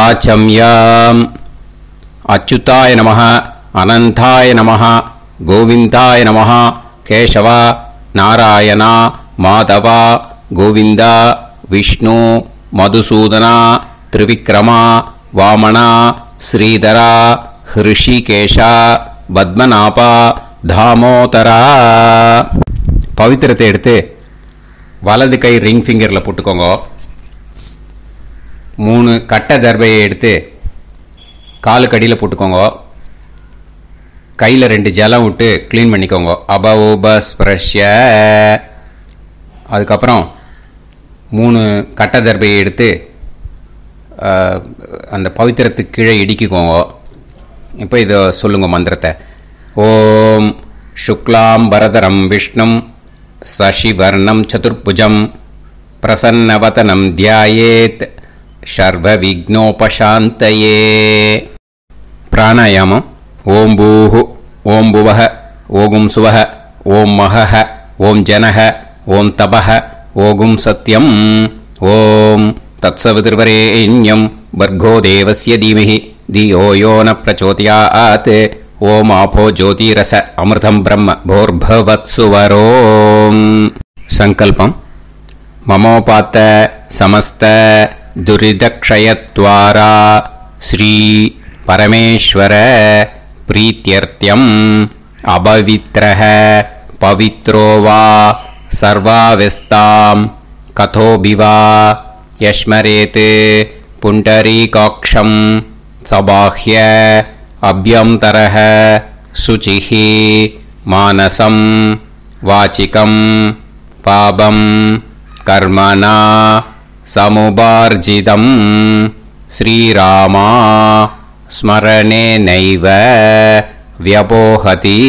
आचम्याम् अच्युताय नमः अनंताय नमः गोविंदाय नमः केशव नारायण माधव गोविंद विष्णु मधुसूदन त्रिविक्रम वामन श्रीधर ऋषिकेश पद्मनाभ दामोदर पवित्रத்தை எடுத்து வலது கை ரிங் ஃபிங்கரில் போட்டுக்கோங்க. 3 கட்டை தர்பையை எடுத்து காலுக்கடியில் போட்டுக்கோங்க. கையில் 2 ஜலம் விட்டு க்ளீன் பண்ணிக்கோங்க. அபௌபஸ்பிரஷ்ய. அதுக்கப்புறம் 3 கட்டை தர்பையை எடுத்து அந்த பவித்திரத்துக்கு கீழே இடிக்கிக்கோங்க. இப்போ இதை சொல்லுங்க மந்திரத்தை. ஓம் சுக்லாம் வரதரம் விஷ்ணும் சசிவர்ணம் சதுர்புஜம் பிரசன்னவதனம் தியாயேத் சர்வ விக்னோபசாந்தயே. பிராணாயாமம். ஓம் பூஹு ஓம் புவஹ ஓகும் சுவஹ ஓம் மஹஹ ஓம் ஜனஹ ஓம் தபஹ ஓகும் சத்யம் ஓம் தத்சவிதுர்வரேண்யம் வர்கோ தேவஸ்ய தீமஹி தியோ யோ ந பிரச்சோதயாத் ஓம் ஆபோ ஜோதிரச அமிர்தம் பிரம்ம போர்பவத்சுவரோம். சங்கல்பம். மமோபாத்த சமஸ்த துரிதக்ஷயத்வாரா ஸ்ரீ பரமேஸ்வர பிரீத்யர்த்தியம் அபவித்ரஹ பவித்ரோ வா சர்வாவஸ்தாம் கதோபிவா யஸ்மரேத் புண்டரீகாக்ஷம் சபாஹ்ய அப்யந்தரஹ சுசிஹ மானசம் வாசிகம் பாபம் கர்மணா சமுபார்ஜிதம் ஸ்ரீராமா ஸ்மரணேனைவ வ்யபோஹதி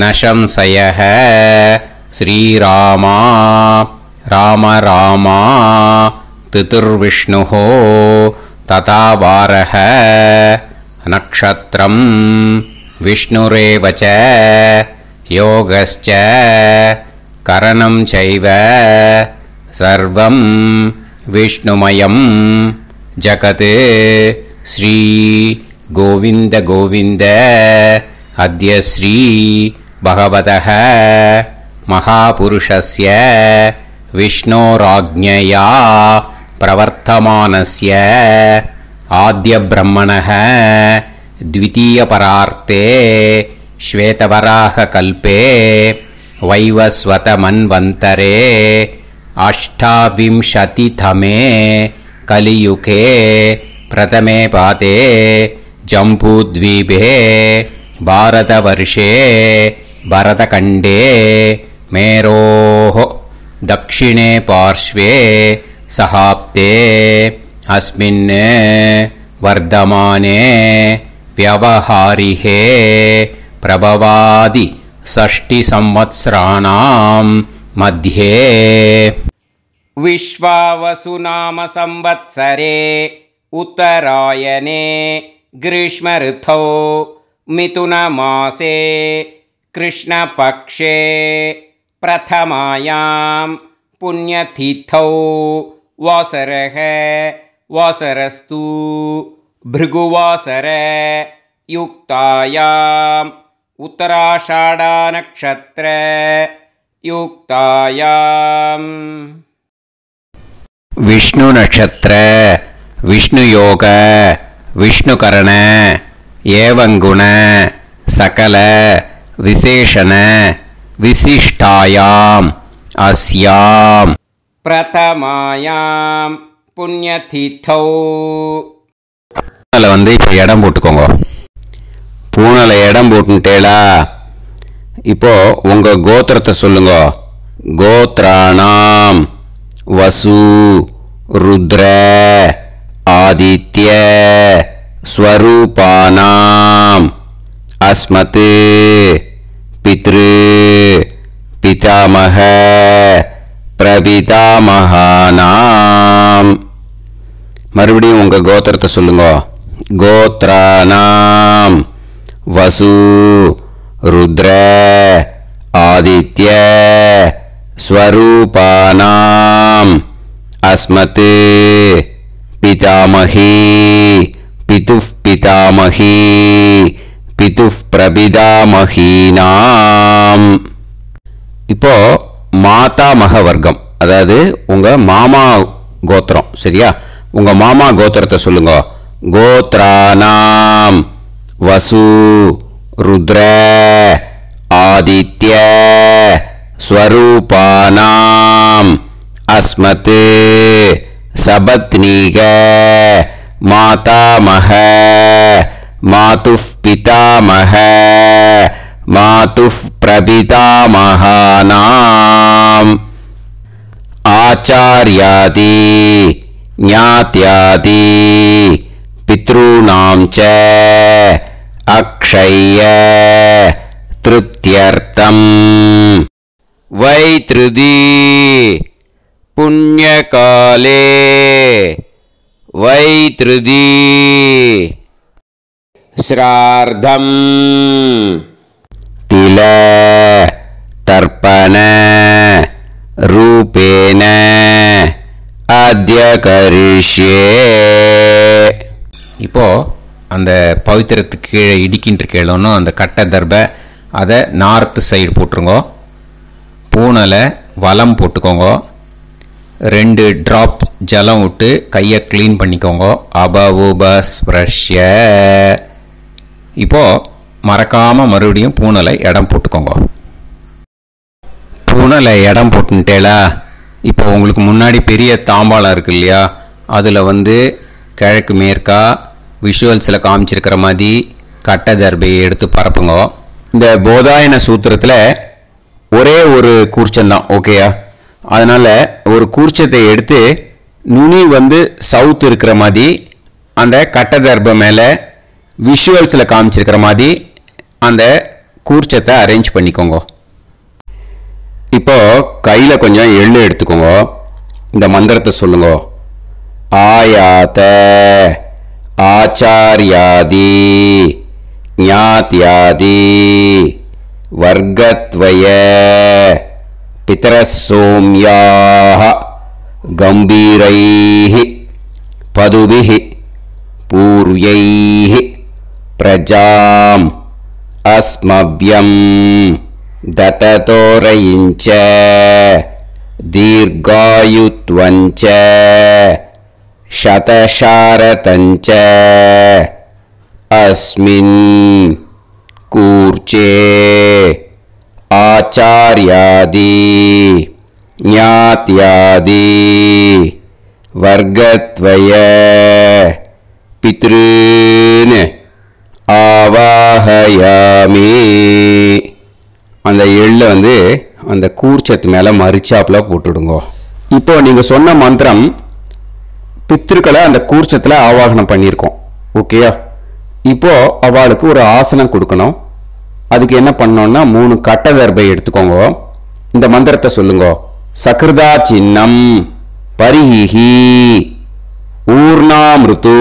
நசம்சயஹ ஸ்ரீராமா ராம ராமா திதுர்விஷ்ணுஹ ததா வாரஹ நக்ஷத்ரம் விஷ்ணுரேவச யோகஸ்ச கரணம் சைவ சர்வம் விஷ்ணுமயம் ஜகத் ஸ்ரீ கோவிந்த கோவிந்த அத்ய ஸ்ரீ பகவதः மகாபுருஷஸ்ய விஷ்ணோராஜ்ஞயா பிரவர்த்தமானஸ்ய ஆத்ய பிரம்மணः द्वितीयपरार्ते श्वेतवराहकल्पे वैवस्वतमन्वन्तरे अष्टाविंशतितमे कलियुगे प्रथमे पादे जम्बूद्वीपे भारतवर्षे भरतखण्डे मेरोः दक्षिणे पार्श्वे सहाब्दे अस्मिन् वर्धमाने व्यवहारिहे प्रभवादि 60 संवत्सराणां मध्ये विश्वावसुनाम संवत्सरे उत्तरायणे ग्रीष्मऋतौ मिथुनमासे कृष्णपक्षे प्रथमायां पुण्यतिथौ वासरः वासरस्तु भृगुवासर युक्तायाम् उत्तराषाढा नक्षत्र युक्तायाम् विष्णु नक्षत्र विष्णु योग विष्णुकरण एवं गुण सकल विशेषण विशिष्टायाम् अस्याम् प्रथमायां पुण्यतिथौ. வந்து இப்போ இடம் போட்டுக்கோங்க. பூனல இடம் போட்டுட்டேளா. இப்போ உங்க கோத்திரத்தை சொல்லுங்க. கோத்ராணாம் வசு ருத்ர ஆதித்ய ஸ்வரூபானாம் அஸ்மத் பித்ரு பிதாமக பிரபிதாமகானாம். மறுபடியும் உங்க கோத்திரத்தை சொல்லுங்க. கோத்ராணாம் வசு ருத்ர ஆதித்ய ஸ்வரூபானாம் அஸ்மத் பிதாமகி பிதுஃப் பிதாமகி பிதுஃப் பிரபிதாமகீனாம். இப்போ மாதாமக வர்க்கம், அதாவது உங்க மாமா கோத்திரம். சரியா? உங்க மாமா கோத்திரத்தை சொல்லுங்க. கோத்ரானாம் வசு ருத்ர ஆதித்ய ஸ்வரூபானாம் அஸ்மத் சபத்னீக மாதாமக மாதுஃப் பிதாமக மாதுஃப் பிரபிதாமகானாம் ஆச்சார்யாதி ஞாத்யாதி பித்ருணாம் ச அக்ஷய திருப்தியர்த்தம் வைத்ருதி புண்ணியகாலே வைத்ருதி ஸ்ரார்த்தம் தில தர்ப்பண ரூபேன அத்ய கரிஷ்யே. இப்போ அந்த பவித்திரத்துக்கு கீழே இடிக்கின்ற கேளோன்னு அந்த கட்டை தர்பை அதை நார்த்து சைடு போட்டுருங்க. பூனலை வலம் போட்டுக்கோங்க. 2 ட்ராப் ஜலம் விட்டு கையை க்ளீன் பண்ணிக்கோங்க. அபவுபஸ்ப்ரஷ்ய. இப்போது மறக்காமல் மறுபடியும் பூனலை இடம் போட்டுக்கோங்க. பூனலை இடம் போட்டுட்டேலா, இப்போ உங்களுக்கு முன்னாடி பெரிய தாம்பாளம் இருக்கு இல்லையா, அதில் கிழக்கு மேற்கா விஷுவல்ஸில் காமிச்சிருக்கிற மாதிரி கட்டை தர்பையை எடுத்து பரப்புங்க. இந்த போதாயன சூத்திரத்தில் ஒரே ஒரு கூர்ச்சந்தான், ஓகேயா? அதனால் ஒரு கூர்ச்சத்தை எடுத்து நுனி சவுத் இருக்கிற மாதிரி அந்த கட்டை தர்பை மேலே விஷுவல்ஸில் காமிச்சிருக்கிற மாதிரி அந்த கூர்ச்சத்தை அரேஞ்ச் பண்ணிக்கோங்க. இப்போ கையில் கொஞ்சம் எள்ளு எடுத்துக்கோங்க. இந்த மந்திரத்தை சொல்லுங்க. ஆயாத ஆச்சார்யாதி ஞாத்யாதி வர்கத்வய பிதரசோம்யாஹ கம்பீரைஹி பதுபிஹி பூர்வைஹி பிரஜாம் அஸ்மப்யம் தததோரயிஞ்ச தீர்காயுத்வஞ்ச சதசாரதஞ்ச அஸ்மின் கூர்ச்சே ஆச்சார்யாதி ஞாத்யாதி வர்கத்வய பித்ருன் ஆவாஹயாமி. அந்த எள்ளை அந்த கூர்ச்சத்து மேலே மரிச்சாப்பில் போட்டுடுங்க. இப்போ நீங்கள் சொன்ன மந்திரம் பித்ருக்களை அந்த கூர்ச்சத்தில் ஆவாகனம் பண்ணியிருக்கோம், ஓகேயா? இப்போ அவளுக்கு ஒரு ஆசனம் கொடுக்கணும். அதுக்கு என்ன பண்ணோம்னா 3 கட்டை தர்பை எடுத்துக்கோங்க. இந்த மந்திரத்தை சொல்லுங்க. சக்ருதா சின்னம் பரிஹி ஊர்ணாமிருத்து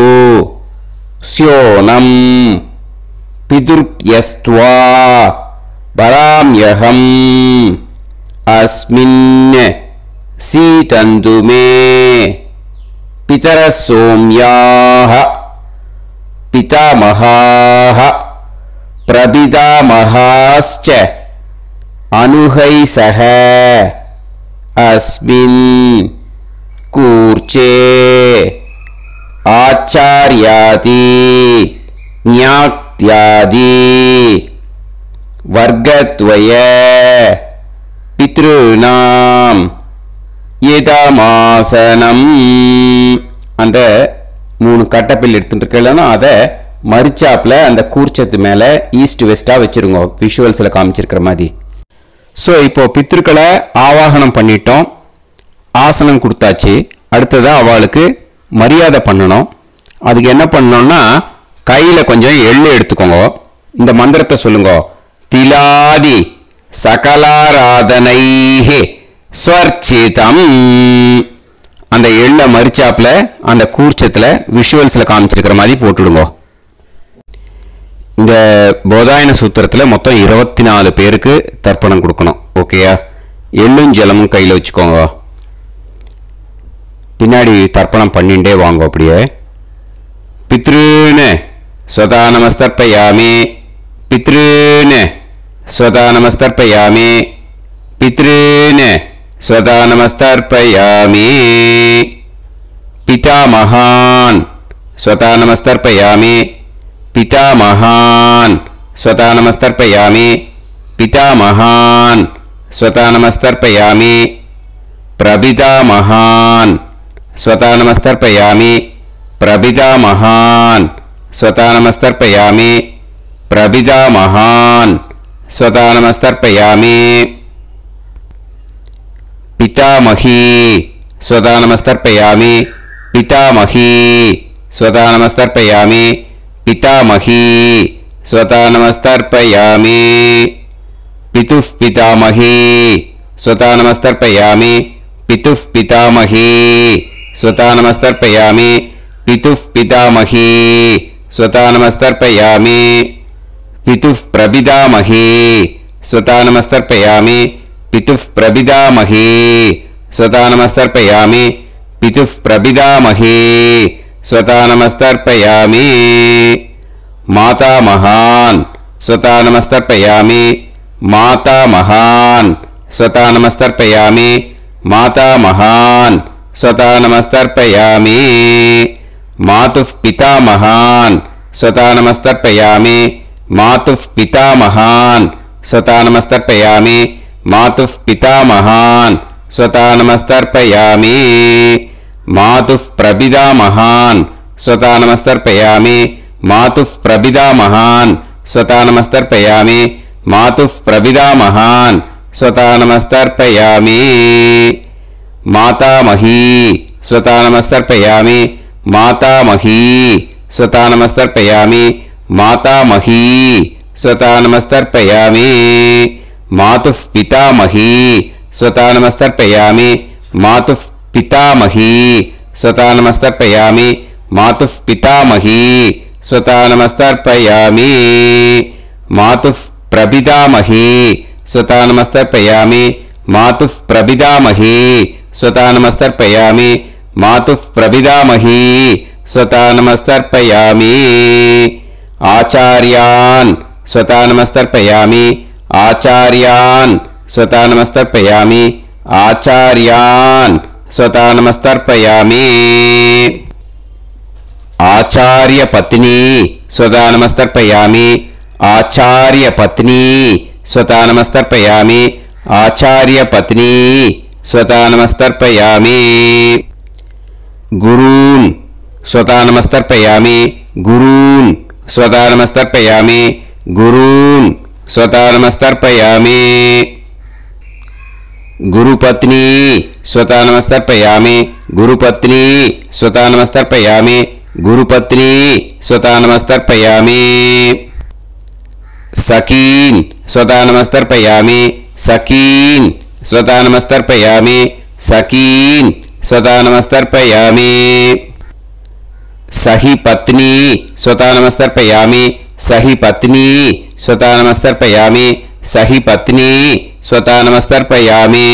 ஸ்யோனம் பிதுர்ப்யஸ்த்வா பராம்யகம் அஸ்மின் சீதந்துமே பிதரசோம்யாஹ பிதாமகாஹ பிரபிதாமகாஸ்ச அனுகைசஹ அஸ்மின் கூர்ச்சே ஆச்சார்யாதி ஞாத்யாதி வர்கத்வய பித்ருநாம் இதமாசனம். அந்த 3 கட்டப்பில் எடுத்துட்டு இருக்கலன்னா அதை மரிச்சாப்பில் அந்த கூர்ச்சத்து மேலே ஈஸ்ட் வெஸ்ட்டாக வச்சுருங்க, விஷுவல்ஸில் காமிச்சிருக்கிற மாதிரி. ஸோ இப்போது பித்ருக்களை ஆவாகனம் பண்ணிட்டோம், ஆசனம் கொடுத்தாச்சு. அடுத்ததாக அவளுக்கு மரியாதை பண்ணணும். அதுக்கு என்ன பண்ணணும்னா கையில் கொஞ்சம் எள்ளு எடுத்துக்கோங்க. இந்த மந்திரத்தை சொல்லுங்க. திலாதி சகலாராதனைஹி ஸ்வர்ச்சிதம். அந்த எள்ளை மரிச்சாப்பில் அந்த கூர்ச்சத்தில் விஷுவல்ஸில் காமிச்சிருக்கிற மாதிரி போட்டுடுங்க. இந்த போதாயன சூத்திரத்தில் மொத்தம் 24 பேருக்கு தர்ப்பணம் கொடுக்கணும், ஓகேயா? எள்ளும் ஜலமும் கையில் வச்சுக்கோங்க. பின்னாடி தர்ப்பணம் பண்ணிண்டே வாங்க. அப்படியே பித்ருன்னு ஸ்வதா நமஸ்தர்ப்பயாமி, பித்ருன்னு ஸ்வதா நமஸ்தர்ப்பயாமி, பித்ருன்னு ஸ்வதா நமஸ்தர்ப்பயாமி. பிதாமகான் ஸ்வதா நமஸ்தர்ப்பயாமி, பிதாமகான் ஸ்வதா நமஸ்தர்ப்பயாமி, பிதாமகான் ஸ்வதா நமஸ்தர்ப்பயாமி. பிரபிதாமகான் ஸ்வதா நமஸ்தர்ப்பயாமி, பிரபிதாமகான் ஸ்வதா நமஸ்தர்ப்பயாமி, பிரபிதாமகான் ஸ்வதா நமஸ்தர்ப்பயாமி. பிதாமகி ஸ்வதா நமஸ்தர்ப்பயாமி, பிதாமகி ஸ்வதா நமஸ்தர்ப்பயாமி, பிதாமகி ஸ்வதா நமஸ்தர்ப்பயாமி. பிதுః பிதாமகி ஸ்வதா நமஸ்தர்ப்பயாமி, பிதுః பிதாமகி ஸ்வதா நமஸ்தர்ப்பயாமி, பிதுః பிதாமகி ஸ்வதா நமஸ்தர்ப்பயாமி. பிதுః பிரபிதாமகி ஸ்வதா நமஸ்தர்ப்பயாமி, பிதுః பிரபிதாமகி ஸ்வதா நமஸ்தர்ப்பயாமி, பிதுః பிரபிதாமகி ஸ்வதா நமஸ்தர்ப்பயாமி. மாதாமகான் ஸ்வதா நமஸ்தர்ப்பயாமி, மாதாமகான் ஸ்வதா நமஸ்தர்ப்பயாமி, மாதாமகான் ஸ்வதா நமஸ்தர்ப்பயாமி. மாதுః பிதாமகான் ஸ்வதா நமஸ்தர்ப்பயாமி, மாதுః பிதாமகான் ஸ்வதா நமஸ்தர்ப்பயாமி, மாதுః பிதாமகான் ஸ்வதா நமஸ்தர்ப்பயாமி. மாதுః பிரபிதாமகான் ஸ்வதா நமஸ்தர்ப்பயாமி, மாதுః பிரபிதாமகான் ஸ்வதா நமஸ்தர்ப்பயாமி, மாதுః பிரபிதாமகான் ஸ்வதா நமஸ்தர்ப்பயாமி. மாதாமகி ஸ்வதா நமஸ்தர்ப்பயாமி, மாதாமகி ஸ்வதா நமஸ்தர்ப்பயாமி, மாதாமகி ஸ்வதா நமஸ்தர்ப்பயாமி. மாதுః பிதாமகி ஸ்வதா நமஸ்தர்ப்பயாமி, மாதுః பிதாமகி ஸ்வதா நமஸ்தர்ப்பயாமி, மாதுః பிதாமகி ஸ்வதா நமஸ்தர்ப்பயாமி. மாதுః பிரபிதாமகி ஸ்வதா நமஸ்தர்ப்பயாமி, மாதுః பிரபிதாமகி ஸ்வதா நமஸ்தர்ப்பயாமி, மாதுః பிரபிதாமகி ஸ்வதா நமஸ்தர்ப்பயாமி. ஆச்சார்யான் ஸ்வதா நமஸ்தர்ப்பயாமி, ஆச்சார்யான் ஸ்வதா நமஸ்தர்ப்பயாமி, ஆச்சார்யான் ஸ்வதா நமஸ்தர்ப்பயாமி. ஆச்சார்ய பத்னி ஸ்வதா நமஸ்தர்ப்பயாமி, ஆச்சார்ய பத்னி ஸ்வதா நமஸ்தர்ப்பயாமி, ஆச்சார்ய பத்னி ஸ்வதா நமஸ்தர்ப்பயாமி. குரூன் ஸ்வதா நமஸ்தர்ப்பயாமி, குரூன் ஸ்வதா நமஸ்தர்ப்பயாமி, குரூன் ஸ்வதா நமஸ்தர்ப்பயாమి. గురుపత్ని స్వతా నమస్తర్పయామి, గురుపత్ని స్వతా నమస్తర్పయామి, గురుపత్ని స్వతా నమస్తర్పయామి. సఖీన్ స్వతా నమస్తర్పయామి, సఖీన్ స్వతా నమస్తర్పయామి, సఖీన్ స్వతా నమస్తర్పయామి. సహి పత్ని స్వతా నమస్తర్పయామి, సహి పత్ని స్వతా నమస్తర్పయామి, సహి పత్ని స్వతా నమస్తర్పయామి.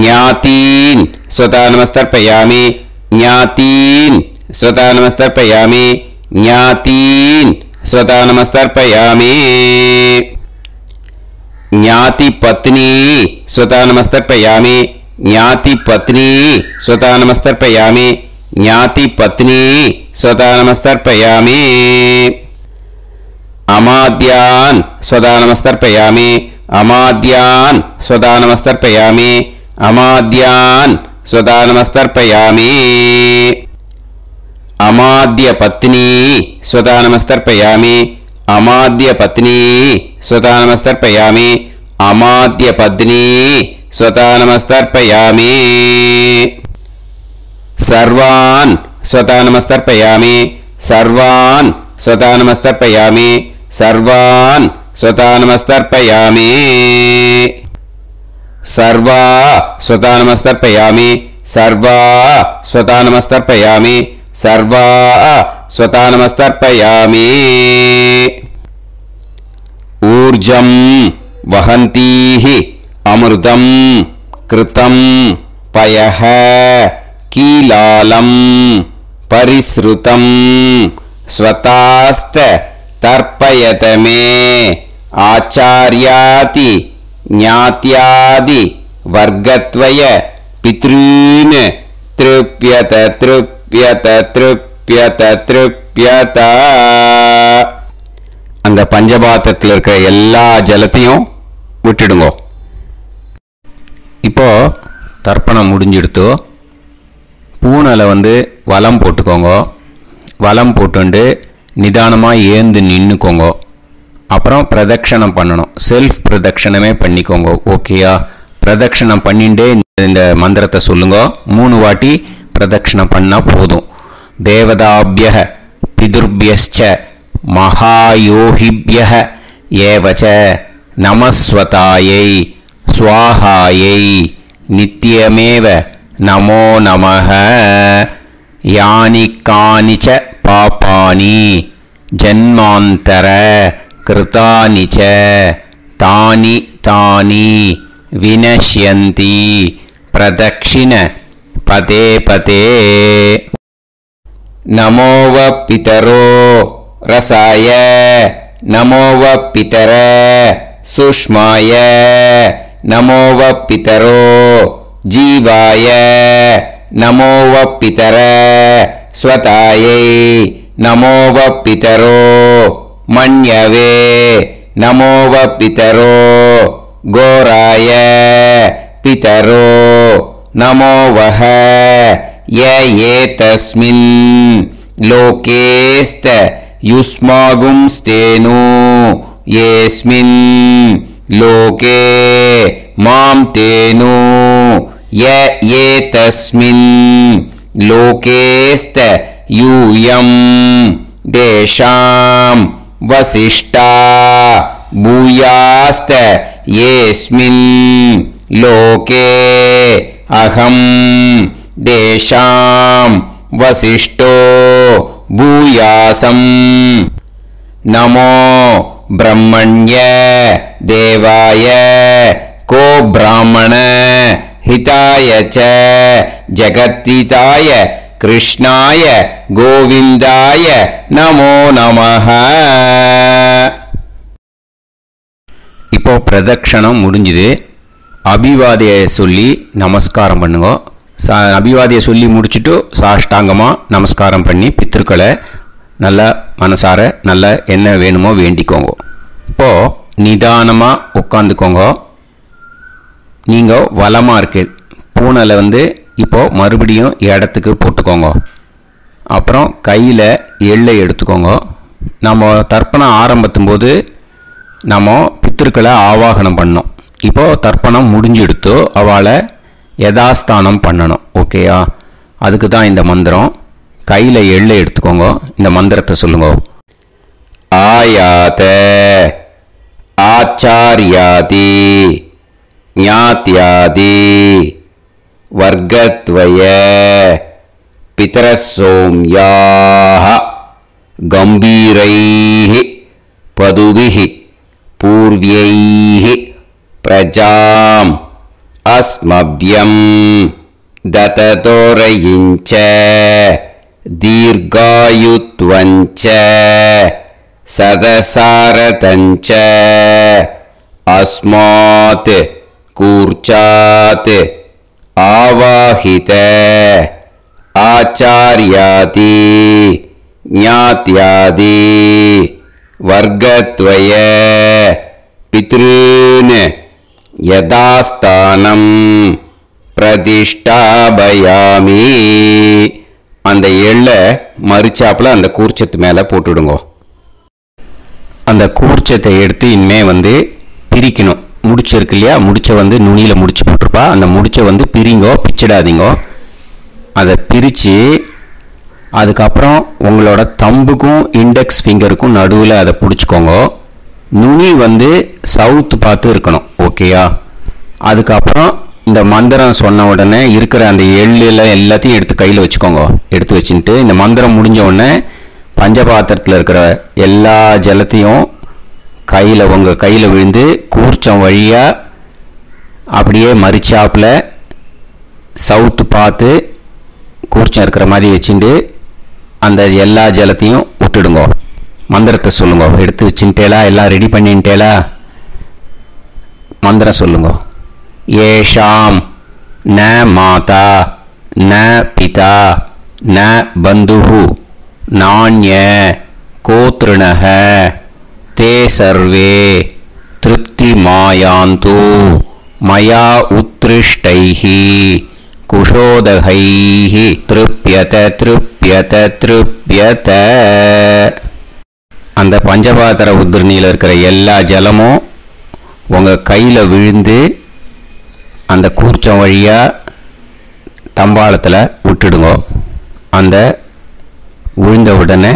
జ్ఞాతీన్ స్వతా నమస్తర్పయామి, జ్ఞాతీన్ స్వతా నమస్తర్పయామి, జ్ఞాతీన్ స్వతా నమస్తర్పయామి. జ్ఞాతి పత్ని స్వతా నమస్తర్పయామి, జ్ఞాతి పత్ని స్వతా నమస్తర్పయామి, జ్ఞాతి పత్ని స్వతా నమస్తర్పయామి. అమాద్యాన్ స్వతా నమస్తర్పయామి, అమాద్యాన్ స్వతా నమస్తర్పయామి, అమాద్యాన్ స్వతా నమస్తర్పయామి. అమాద్య పత్ని స్వతా నమస్తర్పయామి, అమాద్య పత్ని స్వతా నమస్తర్పయామి, అమాద్య పత్ని స్వతా నమస్తర్పయామి. సర్వాన్ స్వతా నమస్తర్పయామి, సర్వాన్ స్వతా నమస్తర్పయామి, సర్వాన్ స్వతా నమస్తర్పయామి. సర్వా స్వతా నమస్తర్పయామి, సర్వా స్వతా నమస్తర్పయామి, సర్వా స్వతా నమస్తర్పయామి. ఊర్జం వహంతీః అమృతం కృతం पयः कीलालं परिसृतं स्वतास्त तर्पयत मे आचार्याति ज्ञात्यादि वर्गत्वय पितॄन् तृप्यत तृप्यत तृप्यत तृप्यत. அந்த பஞ்சபாத்திரத்தில் இருக்கிற எல்லா ஜலத்தையும் விட்டுடுங்க. இப்போ தர்ப்பணம் முடிஞ்சிடுத்து. பூனலை வலம் போட்டுக்கோங்க. வலம் போட்டுண்டு நிதானமாக ஏந்து நின்றுக்கோங்க. அப்புறம் பிரதட்சணம் பண்ணணும். செல்ஃப் பிரதட்சணமே பண்ணிக்கோங்க. ஓகேயா? பிரதட்சணம் பண்ணிண்டே இந்த மந்திரத்தை சொல்லுங்க. 3 வாட்டி பிரதட்சணம் பண்ணால் போதும். தேவதாபிய பிதுர்பியஸ்ச மகாயோகிபிய ஏவச்ச நமஸ்வதாயை ஸ்வாஹாயை நித்யமேவ நமோ நமஹ. யானி கானிச்ச பாபானி ஜன்மாந்தர கிருதானி ச தானி தானி வினஷ்யந்தி பிரதக்ஷிண பதே பதே. நமோவ பிதரோ ரசாய நமோவ பிதர சுஷ்மாய நமோவ பிதரோ ஜீவாய நமோவ பிதர ஸ்வதாயை நமோவ பிதரோ மன்யவே நமோவ பிதரோ கோராய பிதரோ நமோவஹ. ஏதஸ்மின் லோகேஸ்த யுஸ்மாகும்ஸ்தேனு ஏஸ்மின் லோகே மாம் தேனு. ஏதஸ்மின் லோகேஸ்த யூயம் தேஷாம் வசிஷ்டா பூயாஸ்த ஏஸ்மின் லோகே அகம் தேஷாம் வசிஷ்டோ பூயாசம். நமோ பிரம்மண்ய தேவாய கோ பிராமண ஹிதாய ச ஜகத்ஹிதாய கிருஷ்ணாய கோவிந்தாய நமோ நமஹ. இப்போ பிரதட்சணம் முடிஞ்சுது. அபிவாதியை சொல்லி நமஸ்காரம் பண்ணுங்க. அபிவாதியை சொல்லி முடிச்சுட்டு சாஷ்டாங்கமாக நமஸ்காரம் பண்ணி பித்திருக்களை நல்லா மனசார நல்லா என்ன வேணுமோ வேண்டிக்கோங்க. இப்போது நிதானமாக உட்காந்துக்கோங்க. நீங்கள் வலமாக இருக்கு பூனலை இப்போது மறுபடியும் இடத்துக்கு போட்டுக்கோங்க. அப்புறம் கையில் எள்ளை எடுத்துக்கோங்க. நம்ம தர்ப்பணம் ஆரம்பித்தும் போது நம்ம பித்திருக்களை ஆவாகனம் பண்ணோம். இப்போது தர்ப்பணம் முடிஞ்செடுத்து அவளை யதாஸ்தானம் பண்ணணும். ஓகேயா? அதுக்கு தான் இந்த மந்திரம். கையில் எள்ளை எடுத்துக்கோங்க. இந்த மந்திரத்தை சொல்லுங்க. ஆயாத ஆச்சாரியாதி ஞாத்யாதி வர்க்கத்வய பிதரசோம்யாஹ கம்பீரைஹ பதுபிஹ பூர்வ்யைஹ பிரஜாம் அஸ்மப்யம் தததோரயிஞ்ச தீர்காயுத்வஞ்ச சதசாரதஞ்ச அஸ்மாத் கூர்ச்சாத் ஆவாஹித ஆச்சார்யாதி ஞாத்யாதி வர்க்கத்வய பித்ருன் யதாஸ்தானம் பிரதிஷ்டாபயாமி. அந்த எள்ளை மறிச்சாப்பில் அந்த கூர்ச்சத்து மேலே போட்டுடுங்க. அந்த கூர்ச்சத்தை எடுத்து இனிமே பிரிக்கணும். முடிச்சு இருக்கு இல்லையா? முடிச்சை நுனியில் முடிச்சு போட்டிருப்பா. அந்த முடிச்சை பிரிங்கோ, பிச்சிடாதீங்கோ. அதை பிரித்து அதுக்கப்புறம் உங்களோட தம்புக்கும் இண்டெக்ஸ் ஃபிங்கருக்கும் நடுவில் அதை பிடிச்சிக்கோங்க. நுனி சவுத்து பார்த்து இருக்கணும். ஓகேயா? அதுக்கப்புறம் இந்த மந்திரம் சொன்ன உடனே இருக்கிற அந்த எள்ளில் எல்லாத்தையும் எடுத்து கையில் வச்சுக்கோங்க. எடுத்து வச்சுட்டு இந்த மந்திரம் முடிஞ்ச உடனே பஞ்சபாத்திரத்தில் இருக்கிற எல்லா ஜலத்தையும் உங்கள் கையில் விழுந்து கூர்ச்சம் வழியாக அப்படியே மறிச்சாப்பில் சவுத்து பார்த்து கூர்ச்சம் இருக்கிற மாதிரி வச்சுட்டு அந்த எல்லா ஜலத்தையும் விட்டுடுங்க. மந்திரத்தை சொல்லுங்க. எடுத்து வச்சுட்டேலா? எல்லாம் ரெடி பண்ணிட்டேலா? மந்திரம் சொல்லுங்க. ஏஷாம் ந மாதா ந பிதா ந பந்துஹு நாண்ய கோத்ருணஹ தே சர்வே திருப்தி மாயாந்து மயா உத்ருஷ்டைஹி குஷோதகைஹி திருப்யத திருப்யத திருப்யத. அந்த பஞ்சபாத்திர உத்ரணியில் இருக்கிற எல்லா ஜலமும் உங்கள் கையில் விழுந்து அந்த கூர்ச்சம் வழியாக தம்பாளத்தில் விட்டுடுங்க. அந்த விழுந்த உடனே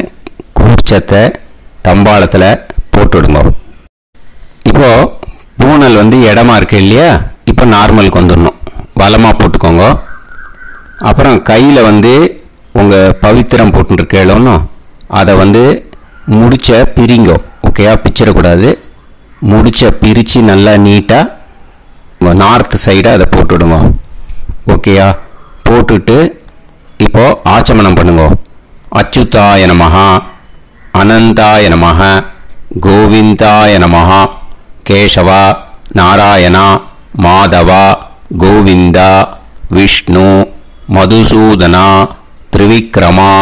கூர்ச்சத்தை தம்பாளத்தில் போட்டுடுங்க. இப்போது பூனல் இடமா இருக்கு இல்லையா? இப்போ நார்மலுக்கு வந்துடணும். வலமாக போட்டுக்கோங்க. அப்புறம் கையில் உங்கள் பவித்திரம் போட்டுருக்கேளோன்னு அதை முடிச்ச பிரிங்கோ. ஓகேயா? பிச்சிடக்கூடாது. முடிச்ச பிரித்து நல்லா நீட்டாக நார்த் சைடை அதை போட்டுவிடுங்க. ஓகேயா? போட்டுட்டு இப்போது ஆச்சமனம் பண்ணுங்க. அச்சுதாய நமஹ அனந்தாய நமஹ கோவிந்தாய நமஹ கேசவா நாராயணா மாதவா கோவிந்தா விஷ்ணு மதுசூதனா திரிவிக்ரமா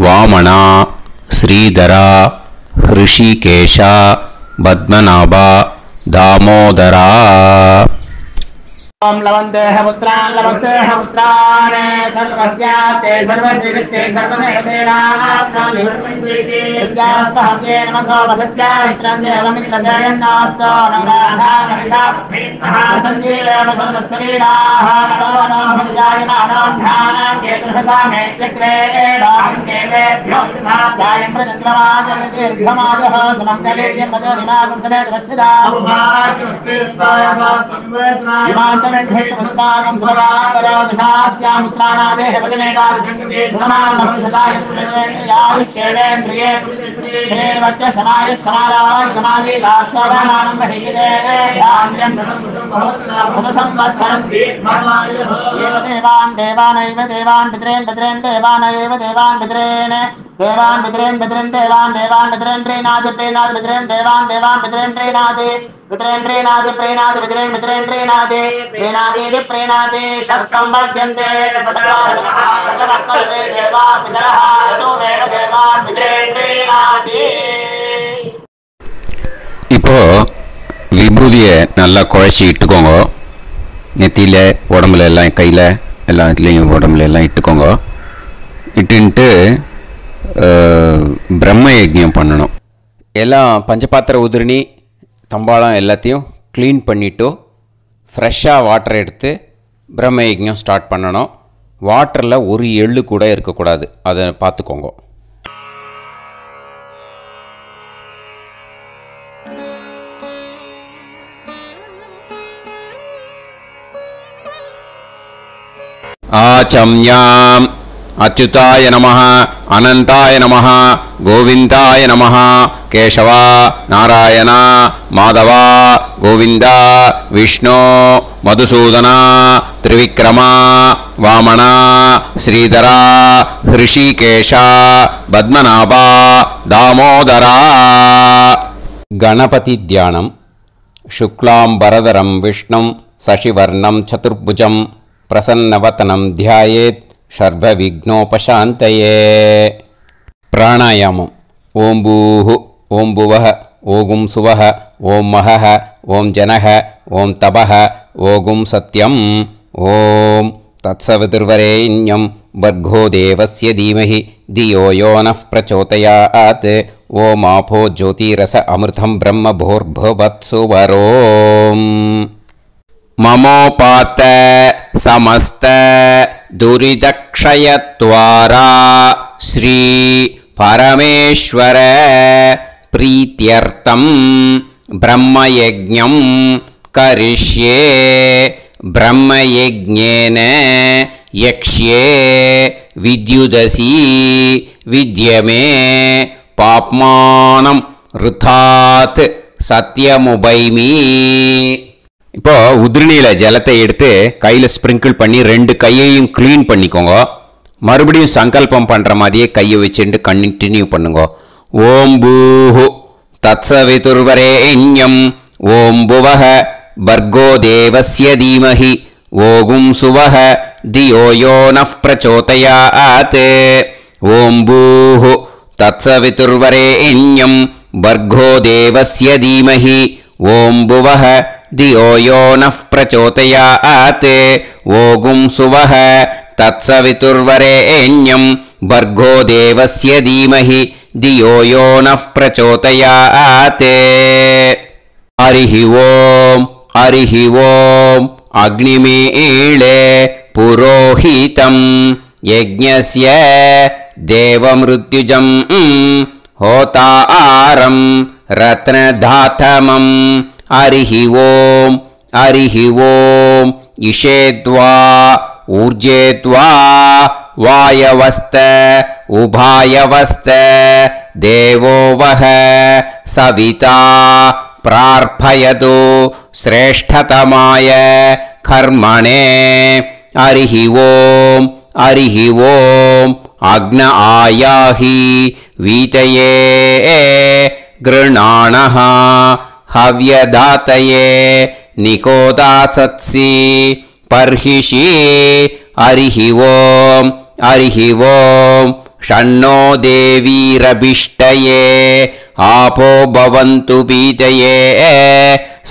வாமனா ஸ்ரீதரா ஹிருஷிகேஷா பத்மநாபா தாமோதரா. ओम लवन्तेह पुत्रान् लवन्तेह पुत्रान् सर्वस्याते सर्वश्रीवित्ते सर्वदेवतेनाप्नोतिर्विद्यते विद्यास्पहव्ये नमसो वसत्यामित्रं देवमित्रजयन्नास्तो नवराधानविषाभ्येत्तः सञ्जीवेम सर्वस्वीराः नमो नमोऽजायमानां केतुर्हसामेत्यग्रे बाहं देवेभ्यो तथाध्यायं प्रचन्द्रमाजलदीर्घमाजः सुमङ्गलेर्यन्मदोनिमागं समेतरस्यदा ेन्द्रस्वधागं स्वगान्तरोदशास्यामुत्राणादेह पदमेकाभिषङ्कृते सुमानमभिषदायुष्येवेन्द्रिये हेर्वच्च समाय समाराय कमाली लाक्षोभामानं बहिगिते धान्यं सदसंवत्सरं देवान् देवान् पितॄन् पितॄन् देवानैव देवान् पितॄन् देवान् पितॄन् पितॄन् देवान् देवान् पितॄन् प्रीणाति प्रीणाति पितॄन् देवान् देवान् पितॄन् प्रीणाति पितॄन् प्रीणाति प्रीणाति पितॄन् पितॄन् प्रीणाति प्रीणाति प्रीणाति षट्संवर्ध्यन्ते सचराचरः देवा पितरः तो देव देवान् पितॄन् प्रीणाति. இப்போ விபூதியை நல்லா குழைச்சி இட்டுக்கோங்க. நெத்தியில் உடம்புல எல்லாம் கையில் எல்லா இடத்துலையும் உடம்புல எல்லாம் இட்டுக்கோங்க. இட்டுன்ட்டு பிரம்ம யஜ்ஞம் பண்ணணும். எல்லாம் பஞ்சபாத்திர உதிரணி தம்பாளம் எல்லாத்தையும் க்ளீன் பண்ணிவிட்டு ஃப்ரெஷ்ஷாக வாட்டர் எடுத்து பிரம்ம யஜ்ஞம் ஸ்டார்ட் பண்ணணும். வாட்டரில் ஒரு எள்ளு கூட இருக்கக்கூடாது. அதை பார்த்துக்கோங்க. ஆச்சம்யாம் அச்சுதாய நமஹ அனந்தாய நமஹ கோவிந்தாய நமஹ கேசவா நாராயணா மாதவா கோவிந்தா விஷ்ணு மதுசூதனா திரிவிக்ரமா வாமனா ஸ்ரீதரா ஹிருஷிகேஷா பத்மநாபா தாமோதரா. கணபதி தியானம். சுக்லாம்பரதரம் விஷ்ணும் சசிவர்ணம் சதுர்புஜம் பிரசன்னவதனம் தியாயேத் சர்வவிக்னோபசாந்தயே. பிராணாயாமம். ஓம் பூஹு ஓம் புவஹ ஓகும் சுவஹ ஓம் மஹஹ ஓம் ஜனஹ ஓம் தபஹ ஓகும் சத்யம். ஓம் தத்சவிதுர்வரேண்யம் வர்கோ தேவஸ்ய தீமஹி தியோ யோ நः பிரச்சோதயாத். ஓம் ஆபோ ஜோதிரஸ அமிர்தம் பிரம்ம பூர்புவத்சு வரோம். மமோபாத்த சமஸ்த துரிதக்ஷயத்வாரா ஸ்ரீ பரமேஸ்வர பிரீத்யர்த்தம் பிரம்மயஜ்ஞம் கரிஷ்யே. பிரம்மயஜ்ஞேன யக்ஷ்யே வித்யுதசி வித்யமே பாப்மானம் ருதாத் சத்யமுபைமி. இப்போ உதிரணியில் ஜலத்தை எடுத்து கையில் ஸ்ப்ரிங்கிள் பண்ணி 2 கையையும் க்ளீன் பண்ணிக்கோங்க. மறுபடியும் சங்கல்பம் பண்ணுற மாதிரியே கையை வச்சுட்டு கண்டினியூ பண்ணுங்க. ஓம் பூஹு தத்சவிதுர்வரேண்யம் ஓம் புவஹ பர்கோ தேவஸ்ய தீமஹி ஓகும் சுவஹ தியோ யோ நஃப் பிரச்சோதயாத். ஓம் பூஹு தத்சவிதுர்வரேண்யம் பர்கோ தேவஸ்ய தீமஹி ஓம் புவஹ தியோ யோ நஃப் பிரச்சோதயாத். ஓகும் சுவஹ தத்சவிதுர்வரேண்யம் பர்கோ தேவஸ்ய தீமஹி தியோ யோ நஃப் பிரச்சோதயாத். ஹரிஹி ஓம் ஹரிஹி ஓம் அக்னிமீளே புரோஹிதம் யஜ்ஞஸ்ய தேவமிருத்யுஜம் ஹோதாரம் ரத்னதாதமம். ஹரிஹி ஓம் ஹரிஹி ஓம் இஷேத்வா ஊர்ஜேத்வா வாயவஸ்த உபாயவஸ்த தேவோ வஹ சவிதா பிரார்ப்பயது ஸ்ரேஷ்டதமாய கர்மணே. ஹரிஹி ஓம் ஹரிஹி ஓம் அக்ன ஆயாஹி வீதயே கிருணாணஹ ஹவ்யதாத்தயே நிகோதாசத்சி பர்ஹிஷி. ஹரிஹி ஓம் ஹரிஹி ஓம் ஷண்ணோ தேவீரபிஷ்டயே ஆபோ பவந்து பீதயே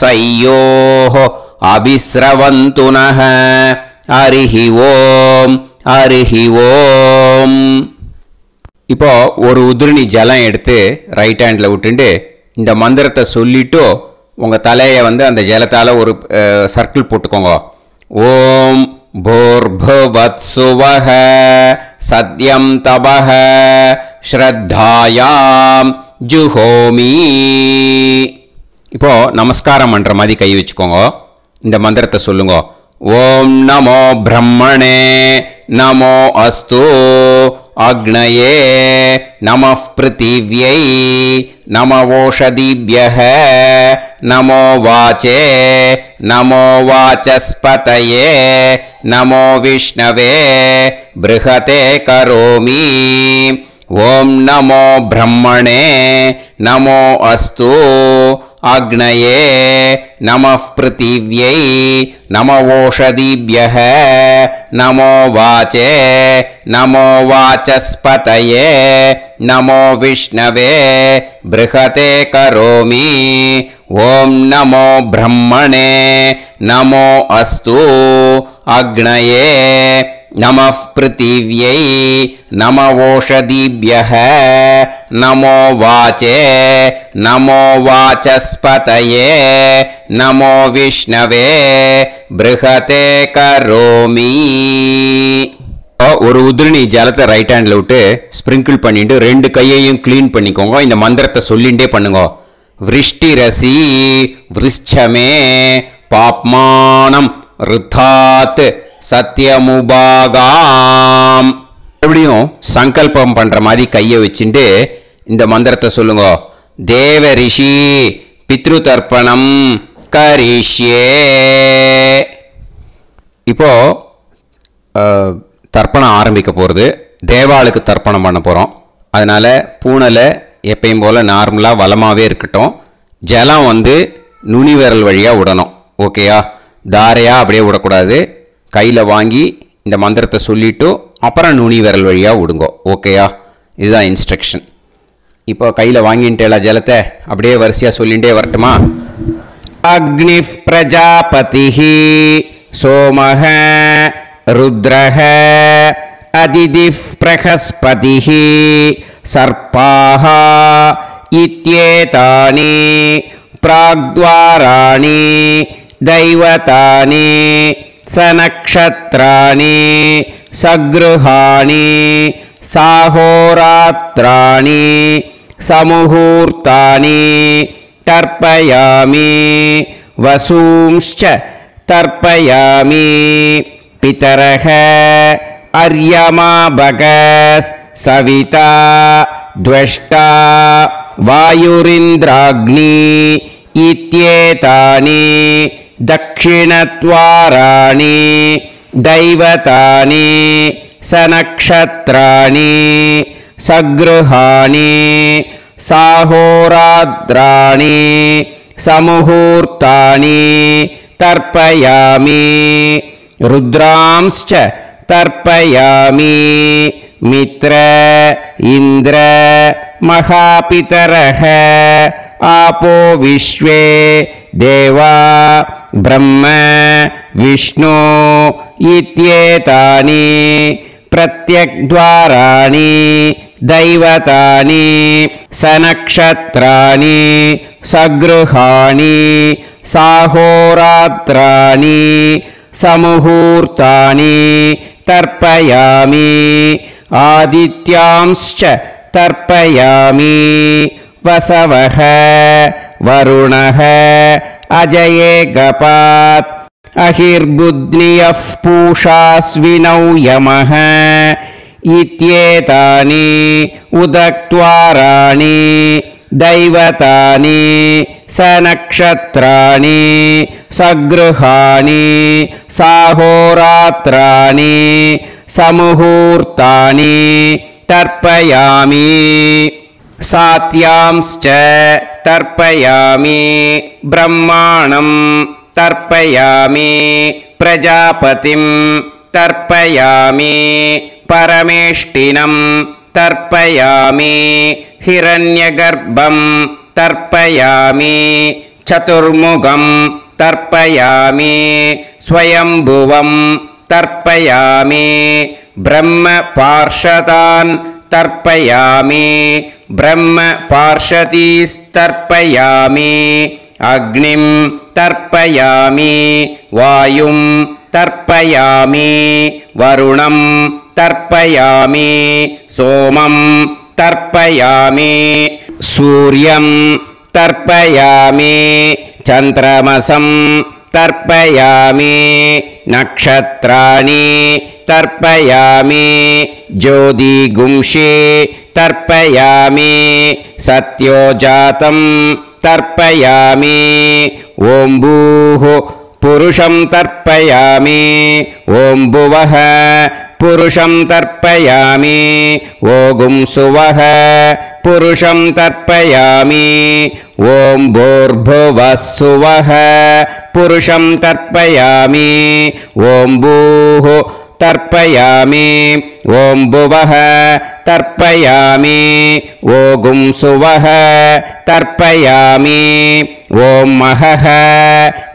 சய்யோஹ அபிஸ்ரவந்து நஹ. ஹரிஹி ஓம் ஹரிஹி ஓம். இப்போ ஒரு உதிரணி ஜலம் எடுத்து ரைட் ஹேண்டில் விட்டுண்டு இந்த மந்திரத்தை சொல்லிட்டு உங்கள் தலையை அந்த ஜலத்தால் ஒரு சர்க்கிள் போட்டுக்கோங்க. ஓம் பூர்புவத்சுவஹ சத்யம் தபஹ ஸ்ரத்தாயாம் ஜுஹோமி. இப்போ நமஸ்காரம் பண்ணுற மாதிரி கை வச்சுக்கோங்க. இந்த மந்திரத்தை சொல்லுங்க. ஓம் நமோ பிரம்மணே நமோ அஸ்து அக்னயே நமः பிருத்திவ்யை நமவோஷதிभ्यः நமோ வாச்சே நமோ வாசஸ்பதயே நமோ விஷ்ணவே ப்ருஹதே கரோமி. ஓம் நமோ பிரம்மணே நமோ அஸ்து அக்னயே நமः பிருத்திவ்யை நமவோஷதிभ्यः நமோ வாச்சே நமோ வாசஸ்பதயே நமோ விஷ்ணவே ப்ருஹதே கரோமி. ஓம் நமோ பிரம்மணே நமோ அஸ்து அக்னயே நமः பிருத்திவ்யை நமவோஷதிभ्यः நமோ வாச்சே நமோ வாசஸ்பதயே நமோ விஷ்ணவே ப்ருஹதே கரோமி. ஒரு உதிரணி ஜலத்தை ரைட் ஹேண்டில் விட்டு ஸ்ப்ரிங்கிள் பண்ணிட்டு 2 கையையும் க்ளீன் பண்ணிக்கோங்க. இந்த மந்திரத்தை சொல்லிகிட்டே பண்ணுங்க. விருஷ்டிரசி விருஷ்சமே பாப்மானம் ருத்தாத் சத்யமுபாகாம். எப்படியும் சங்கல்பம் பண்ற மாதிரி கையை வச்சுட்டு இந்த மந்திரத்தை சொல்லுங்க. தேவ ரிஷி பித்ரு தர்ப்பணம் கரிஷ்யே. இப்போ தர்ப்பணம் ஆரம்பிக்க போகிறது. தேவாளுக்கு தர்ப்பணம் பண்ண போகிறோம். அதனால் பூனலை எப்பயும் போல் நார்மலாக வளமாகவே இருக்கட்டும். ஜலம் நுனி விரல் வழியாக விடணும். ஓகேயா? தாரையாக அப்படியே விடக்கூடாது. கையில் வாங்கி இந்த மந்திரத்தை சொல்லிவிட்டு அப்புறம் நுனி விரல் வழியாக விடுங்க. ஓகேயா? இதுதான் இன்ஸ்ட்ரக்ஷன். இப்போ கையில் வாங்கிட்டேல ஜலத்தை அப்படியே வரிசையாக சொல்லிகிட்டே வரட்டுமா? அக்னி பிரஜாபதிஹி சோமஹ ருத்ரஹ அதிதிஃப் பிரகஸ்பதிஹி சர்ப்பாஹ இத்யேதானி பிராக்த்வாராணி தைவதானி சநக்ஷத்ராணி சக்ருஹாணி சாஹோராத்ராணி சமுஹூர்த்தானி தர்ப்பயாமி வசூம்ச்ச தர்ப்பயாமி பிதரஹ அர்யமா பகஸ் சவிதா த்வஷ்டா வாயுரிந்திராக்னி இத்யேதானி दक्षिणद्वाराणि दैवतानि सनक्षत्राणि सगृहाणि साहोरात्राणि समुहूर्तानि तर्पयामि रुद्रांश्च तर्पयामि मित्र इन्द्र महापितरः आपो विश्वे देवा ब्रह्म विष्णु इत्येतानि प्रत्यग्द्वाराणि दैवतानि सनक्षत्राणि सगृहाणि साहोरात्राणि समुहूर्तानि तर्पयामि आदित्यांश्च तर्पयामि वसवः वरुणः अजयेगपात् अहिर्बुध्नियः पूषास्विनौ यमः इत्येतानि उदक्त्वाराणि दैवतानि सनक्षत्राणि सगृहाणि साहोरात्राणि समुहूर्तानि तर्पयामि सात्यांश्च तर्पयामि ब्रह्माणं तर्पयामि प्रजापतिं तर्पयामि परमेष्टिनं तर्पयामि हिरण्यगर्भं तर्पयामि चतुर्मुखं तर्पयामि स्वयंभुवं तर्पयामि ब्रह्मपार्षदान् तर्पयामि ब्रह्मपार्षदीस्तर्पयामि अग्निं तर्पयामि वायुं तर्पयामि वरुणं तर्पयामि सोमं तर्पयामि सूर्यं तर्पयामि चन्द्रमसं तर्पयामि नक्षत्राणि तर्पयामि ज्योतिगुंषे तर्पयामि सत्योजातं तर्पयामि ॐ भूः पुरुषं तर्पयामि ॐ भुवः पुरुषं तर्पयामि ॐ सुवः पुरुषं तर्पयामि ॐ भूर्भुवः सुवः पुरुषं तर्पयामि ॐ भूः तर्पयामि ॐ भुवः तर्पयामि ॐ सुवः तर्पयामि ॐ महः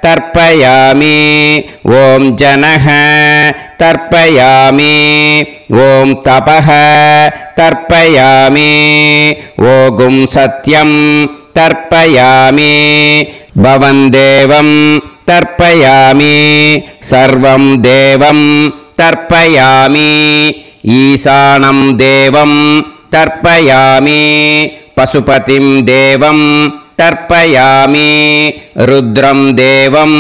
तर्पयामि ॐ जनः तर्पयामि ॐ तपः तर्पयामि ॐ सत्यं तर्पयामि भवं देवं तर्पयामि सर्वं देवं तर्पयामि ईशानं देवं तर्पयामि पशुपतिं देवं तर्पयामि रुद्रं देवं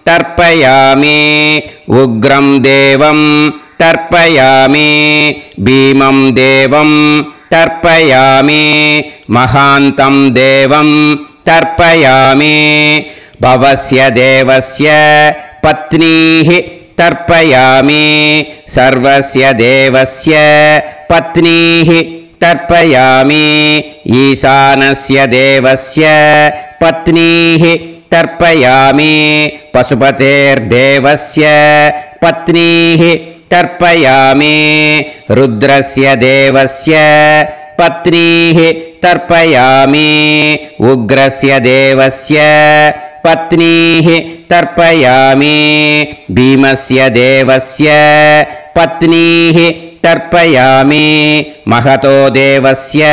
तर्पयामि उग्रं देवं तर्पयामि भीमं देवं तर्पयामि महान्तं देवं तर्पयामि भवस्य देवस्य पत्नीः तर्पयामि सर्वस्य देवस्य पत्नीः तर्पयामि ईशानस्य देवस्य पत्नीः तर्पयामि पशुपतेर्देवस्य पत्नीः तर्पयामि रुद्रस्य देवस्य पत्नीः तर्पयामि उग्रस्य देवस्य पत्नीः तर्पयामि भीमस्य देवस्य पत्नीः तर्पयामि महतो देवस्य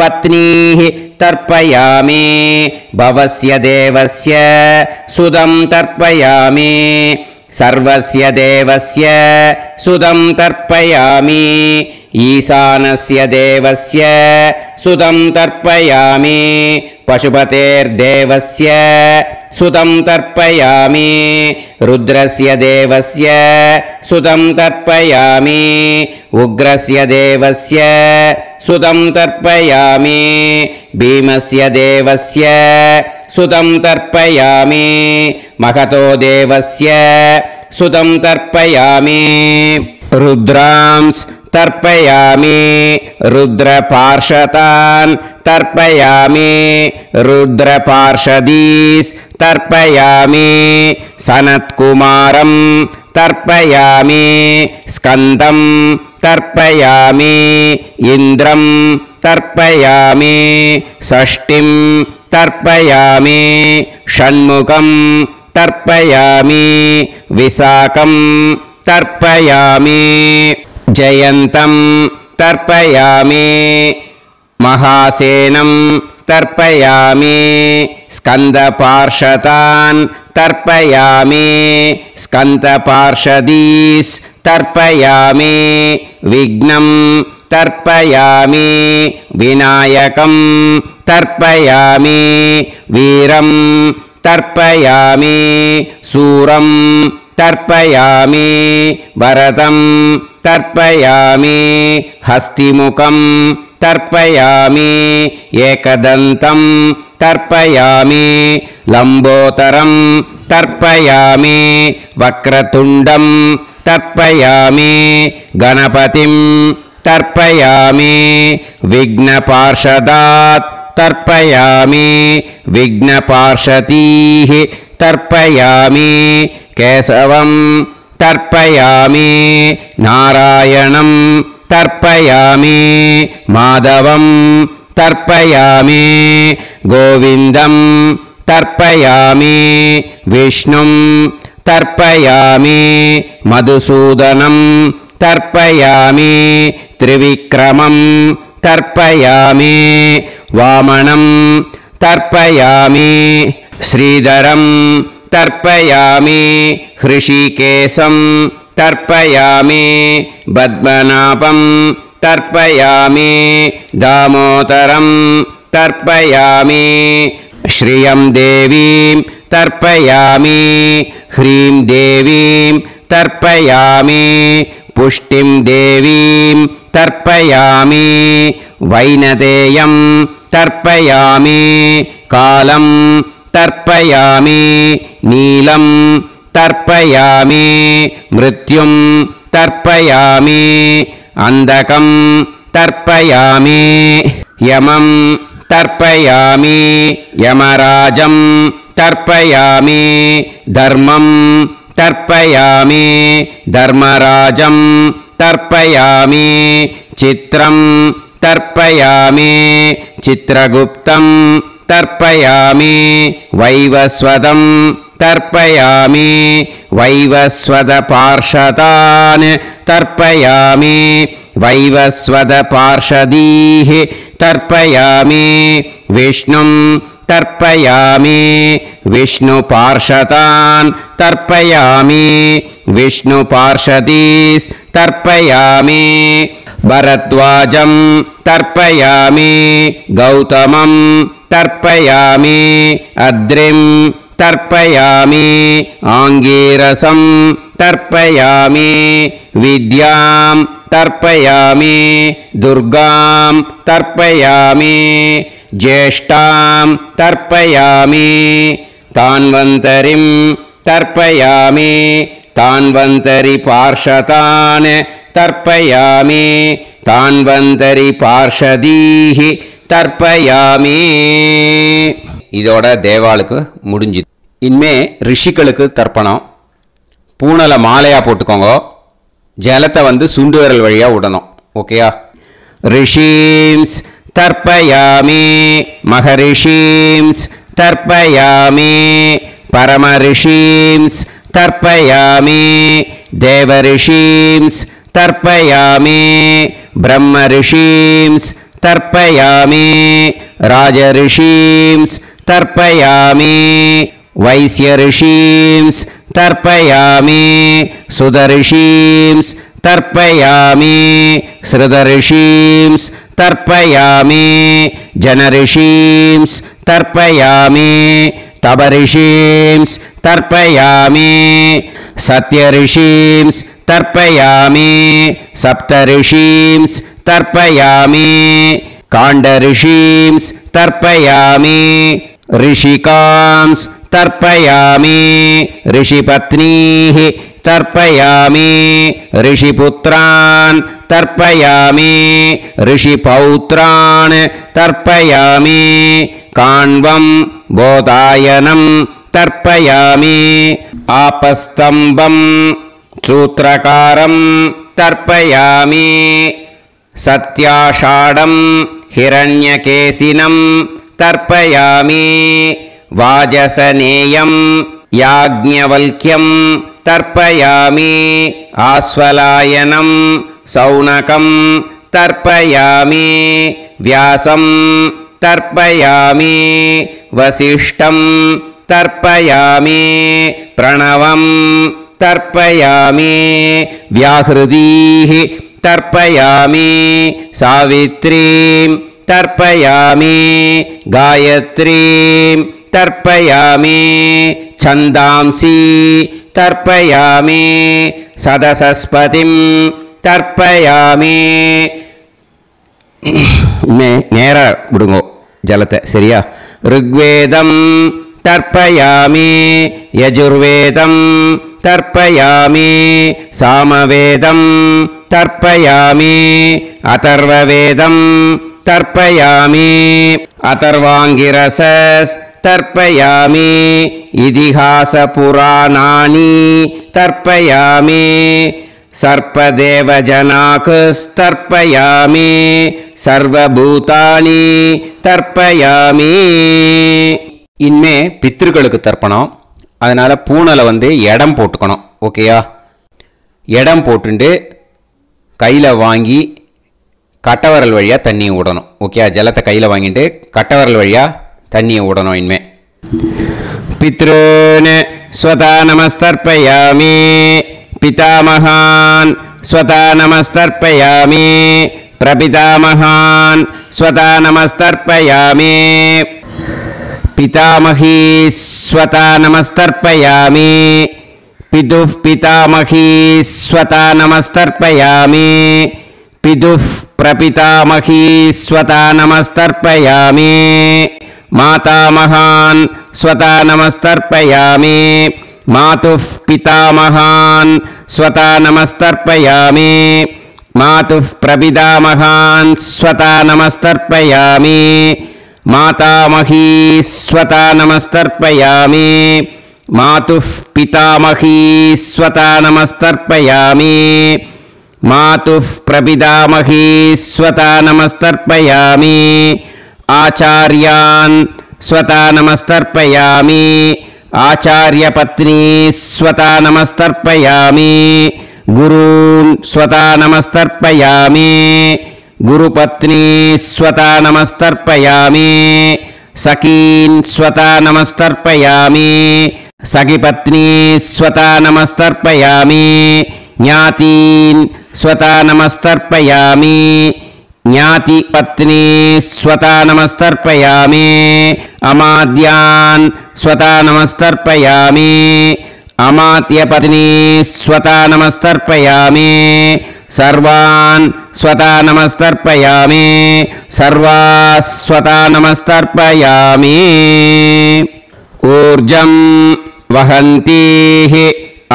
पत्नीः तर्पयामि भवस्य देवस्य सुदं तर्पयामि सर्वस्य देवस्य सुदं तर्पयामि ईशानस्य देवस्य सुदं तर्पयामि पशुपतेर्देवस्य सुदं तर्पयामि रुद्रस्य देवस्य सुदं तर्पयामि उग्रस्य देवस्य सुदं तर्पयामि भीमस्य देवस्य सुतं तर्पयामि महतो देवस्य सुतं तर्पयामि रुद्रांस् तर्पयामि रुद्रपार्षदान् तर्पयामि रुद्रपार्षदीस् तर्पयामि सनत्कुमारं तर्पयामि स्कन्दं तर्पयामि इन्द्रं तर्पयामि षष्टिं तर्पयामि षण्मुखं तर्पयामि विशाखं तर्पयामि जयन्तं तर्पयामि महासेनं तर्पयामि स्कन्दपार्षदान् तर्पयामि स्कन्दपार्षदीस् तर्पयामि विघ्नं तर्पयामि विनायकं तर्पयामि वीरं तर्पयामि सूरं तर्पयामि वरदं तर्पयामि हस्तिमुखं तर्पयामि एकदन्तं तर्पयामि लम्बोदरं तर्पयामि वक्रतुण्डं तर्पयामि गणपतिं तर्पयामि विघ्नपार्षदात् तर्पयामि विघ्नपार्षदीः तर्पयामि केशवं तर्पयामि नारायणं तर्पयामि माधवं तर्पयामि गोविन्दं तर्पयामि विष्णुं तर्पयामि मधुसूदनं तर्पयामि त्रिविक्रमं तर्पयामि वामनं तर्पयामि श्रीधरं तर्पयामि हृषिकेशं तर्पयामि पद्मनाभं तर्पयामि दामोदरं तर्पयामि श्रियं देवीं तर्पयामि ह्रीं देवीं तर्पयामि पुष्टिं देवीं तर्पयामि वैनदेयं तर्पयामि कालं तर्पयामि नीलं तर्पयामि मृत्युं तर्पयामि अन्धकं तर्पयामि यमं तर्पयामि यमराजं तर्पयामि धर्मं तर्पयामि धर्मराजं तर्पयामि चित्रं तर्पयामि चित्रगुप्तं तर्पयामि वैवस्वतं तर्पयामि वैवस्वतपार्षदान् तर्पयामि वैवस्वतपार्षदीः तर्पयामि विष्णुं तर्पयामि विष्णुपार्षदान् तर्पयामि विष्णुपार्षदीस् तर्पयामि भरद्वाजं तर्पयामि गौतमं तर्पयामि अद्रिं तर्पयामि आङ्गीरसं तर्पयामि विद्यां तर्पयामि दुर्गां तर्पयामि ज्येष्ठां तर्पयामि तान्वन्तरिं तर्पयामि तान्वन्तरिपार्षदान् तर्पयामि तान्वन्तरिपार्षदीः தர்ப்பயாமி. இதோட தேவாளுக்கு முடிஞ்சுது. இனிமே ரிஷிகளுக்கு தர்ப்பணம். பூனலை மாலையாக போட்டுக்கோங்க. ஜலத்தை சுண்டு விரல் வழியாக விடணும். ஓகேயா? ரிஷீம்ஸ் தர்ப்பயாமி, மகரிஷீம்ஸ் தர்ப்பயாமி, பரமரிஷீம்ஸ் தர்ப்பயாமி, தேவரிஷீம்ஸ் தர்ப்பயாமி, பிரம்மரிஷீம்ஸ் तर्पयामि, राजऋषींस् तर्पयामि, वैश्यऋषींस् तर्पयामि, सुदऋषींस् तर्पयामि, श्रुतऋषींस् तर्पयामि, जनऋषींस् तर्पयामि, तपऋषींस् तर्पयामि, सत्यऋषींस् तर्पयामि, सप्तऋषींस् तर्पयामि, काण्डऋषींस् तर्पयामि, ऋषिकांस् तर्पयामि ऋषिपत्नीः तर्पयामि ऋषिपुत्रान् तर्पयामि ऋषिपौत्रान् तर्पयामि काण्वं बोधायनं तर्पयामि आपस्तम्भं सूत्रकारं तर्पयामि सत्याषाढं हिरण्यकेशिनं तर्पयामि वाजसनेयं याज्ञवल्क्यं तर्पयामि आस्वलायनं सौनकं तर्पयामि व्यासं तर्पयामि वसिष्ठं तर्पयामि प्रणवं तर्पयामि व्याहृतीः तर्पयामि सावित्रीं तर्पयामि गायत्रीं तर्पयामि छन्दांसि तर्पयामि सदसस्पतिं तर्पयामि நேரா விடுங்கோ ஜலத்தை சரியா ऋग्वेदं तर्पयामि यजुर्वेदं तर्पयामि सामवेदं तर्पयामि अथर्ववेदं तर्पयामि अथर्वाङ्गिरसस् तर्पयामि इतिहासपुराणानि तर्पयामि सर्पदेवजनाकस्तर्पयामि सर्वभूतानि तर्पयामि इनमे पितृक्களுக்கு தர்ப்பணம் அதனால பூணல வந்து எடம் போட்டுக்கணும் ஓகேயா எடம் போட்டுண்டு கையில வாங்கி கட்டவரல் வழியா தண்ணி ஊடணும் ஓகேயா ஜலத்தை கையில வாங்கிட்டு கட்டவரல் வழியா தண்ணி ஊடணும் இன்மே பித்ருன் ஸ்வதா நமஸ்தர்ப்பயாமி पितामहान् स्वता नमस्तर्पयामि प्रपितामहान् स्वता नमस्तर्पयामि पितामही स्वता नमस्तर्पयामि पितुः पितामही स्वता नमस्तर्पयामि पितुः प्रपितामही स्वता नमस्तर्पयामि मातामहान् स्वता नमस्तर्पयामि मातुः पितामहान् स्वता नमस्तर्पयामि मातुः प्रपितामहान् स्वता नमस्तर्पयामि मातामही स्वता नमस्तर्पयामि मातुः पितामही स्वता नमस्तर्पयामि मातुः प्रपितामही स्वता नमस्तर्पयामि आचार्यान् स्वता नमस्तर्पयामि आचार्यपत्नी स्वता नमस्तर्पयामि गुरून् स्वता नमस्तर्पयामि गुरुपत्नी स्वता नमस्तर्पयामि सखीन् स्वता नमस्तर्पयामि सखीपत्नी स्वता नमस्तर्पयामि ज्ञातीन् स्वता नमस्तर्पयामि ज्ञातिपत्नी स्वता नमस्तर्पयामि अमाद्यान् स्वता नमस्तर्पयामि अमात्यपत्नी स्वता नमस्तर्पयामि सर्वान् स्वता नमस्तर्पयामि सर्वाः स्वता नमस्तर्पयामि ऊर्जं वहन्तीः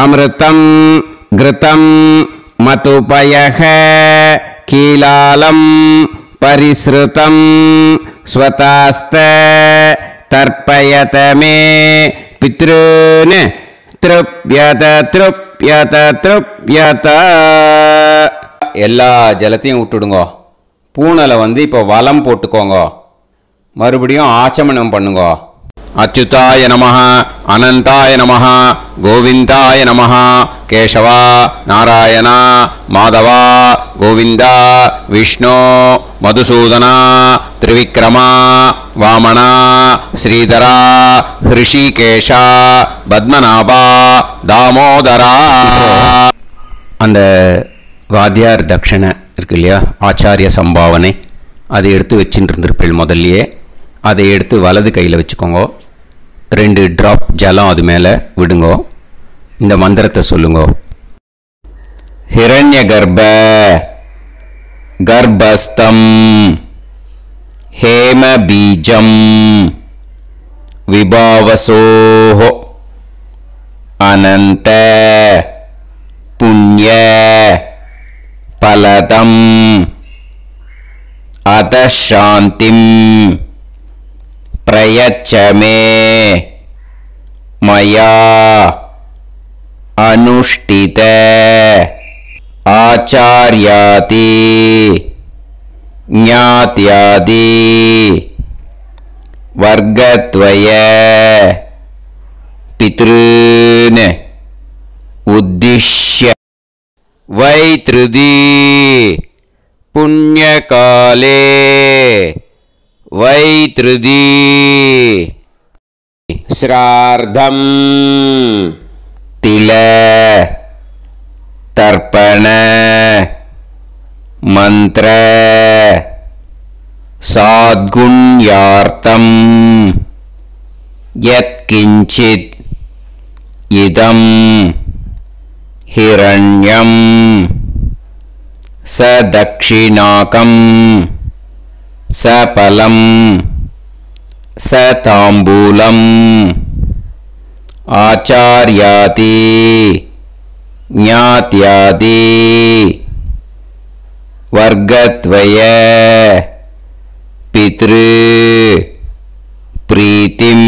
अमृतं घृतं मतुपयः कीलालं परिसृतं स्वतास्त तर्पयत मे पितॄन् तृप्यत तृप्यत तृप्यत எல்லா ஜலத்தையும் விட்டுடுங்கோ பூணலை வந்து இப்போ வலம் போட்டுக்கோங்க மறுபடியும் ஆச்சமனம் பண்ணுங்க அச்சுதாய நமஹ அனந்தாய நமஹ கோவிந்தாய நமஹ கேசவா நாராயணா மாதவா கோவிந்தா விஷ்ணு மதுசூதனா திரிவிக்ரமா வாமனா ஸ்ரீதரா ஹிருஷிகேஷா பத்மநாபா தாமோதரா அந்த வாத்தியார் தட்சணை இருக்கு இல்லையா ஆச்சாரிய சம்பாவனை அதை எடுத்து வச்சுட்டு இருந்திருப்பீள் முதல்லையே அதை எடுத்து வலது கையில் வச்சுக்கோங்க 2 ட்ராப் ஜலம் அது மேலே விடுங்கோ இந்த மந்திரத்தை சொல்லுங்கோ ஹிரண்ய கர்ப்ப கர்ப்பஸ்தம் ஹேம பீஜம் विभावसोः अनंत पुण्य फलदम् अतः शान्तिं प्रयच्छ मे मया अनुष्ठित आचार्यादि ज्ञात्यादि वर्गद्वय पितॄन् उद्दिश्य वैतृदी पुण्यकाले वैतृदी श्राद्धं तिल तर्पण मंत्र साद्गुण्यार्थं यत्किंचित् इदं हिरण्यं स दक्षिणाकं स फलं स ताम्बूलम् आचार्यादि ज्ञात्यादि वर्गद्वय पितृ प्रीतिं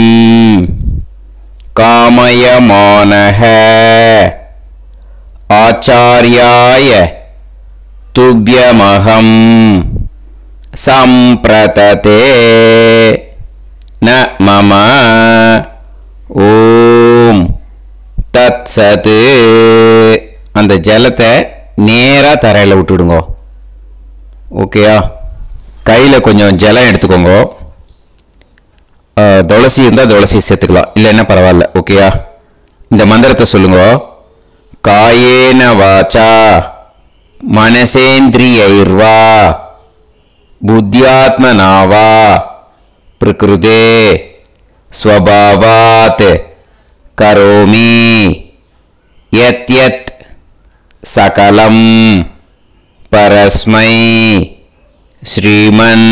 कामयमानः आचार्याय तुभ्यमहं संप्रतते न मम ஓம் தத்சத். அந்த ஜலத்தை நேராக தரையில் விட்டுடுங்க. ஓகேயா? கையில் கொஞ்சம் ஜலம் எடுத்துக்கோங்க. துளசி இருந்தால் துளசி சேர்த்துக்கலாம், இல்லைன்னா பரவாயில்ல. ஓகேயா? இந்த மந்திரத்தை சொல்லுங்க. காயேன வாச்சா மனசேந்திரியைர்வா புத்தியாத்மனாவா பிரகிருதே स्वभावात् करोमि यत् यत् सकलं परस्मै श्रीमन्